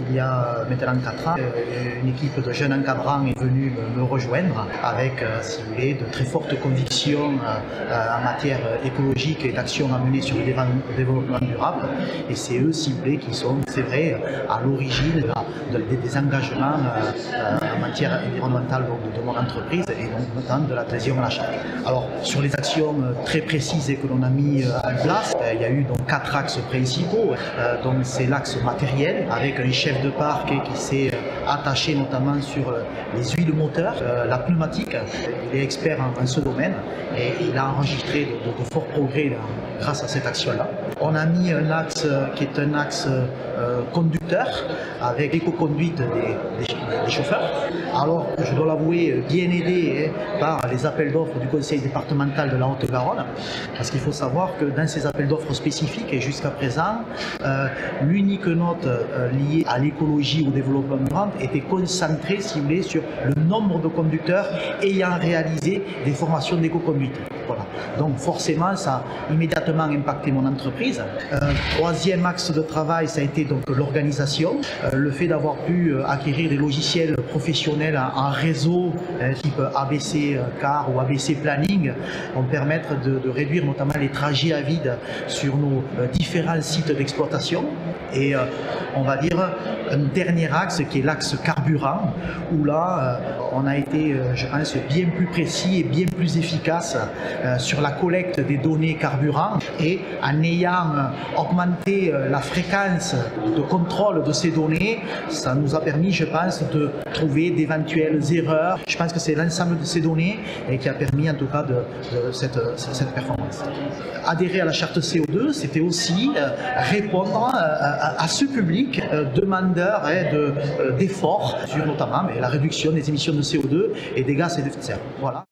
il y a maintenant 4 ans, une équipe de jeunes encadrants est venue me rejoindre avec, si vous voulez, de très fortes convictions en matière écologique et d'actions à mener sur le développement durable. Et c'est eux, si vous voulez, qui sont, c'est vrai, à l'origine des engagements en matière environnementale de mon entreprise et donc notamment de l'adhésion à la charte. Alors, sur les actions très précises que l'on a mis en place, il y a eu donc 4 axes principaux. Donc c'est l'axe matériel avec un chef de parc qui s'est attaché notamment sur les huiles moteurs, la pneumatique. Il est expert en ce domaine et il a enregistré de forts progrès grâce à cette action-là. On a mis un axe qui est un axe conducteur avec l'éco-conduite des chauffeurs. Alors, je dois l'avouer, bien aidé par les appels d'offres du conseil départemental de la Haute-Garonne, parce qu'il faut savoir que dans ces appels d'offres spécifiques, et jusqu'à présent, l'unique note liée à l'écologie ou au développement durable était concentrée, si vous voulez, sur le nombre de conducteurs ayant réalisé des formations d'éco-conduite. Voilà. Donc forcément, ça a immédiatement impacté mon entreprise. Troisième axe de travail, ça a été donc l'organisation. Le fait d'avoir pu acquérir des logiciels professionnels en réseau, type ABC Car ou ABC Planning, vont permettre de réduire notamment les trajets à vide sur nos différents sites d'exploitation. Et on va dire un dernier axe qui est l'axe carburant, où là on a été, je pense, bien plus précis et bien plus efficace sur la collecte des données carburant, et en ayant augmenté la fréquence de contrôle de ces données, ça nous a permis, je pense, de trouver d'éventuelles erreurs. Je pense que c'est l'ensemble de ces données qui a permis en tout cas de cette performance. Adhérer à la charte CO2, c'était aussi répondre à ce public demandeur d'efforts sur notamment la réduction des émissions de CO2 et des gaz à effet de serre. Voilà.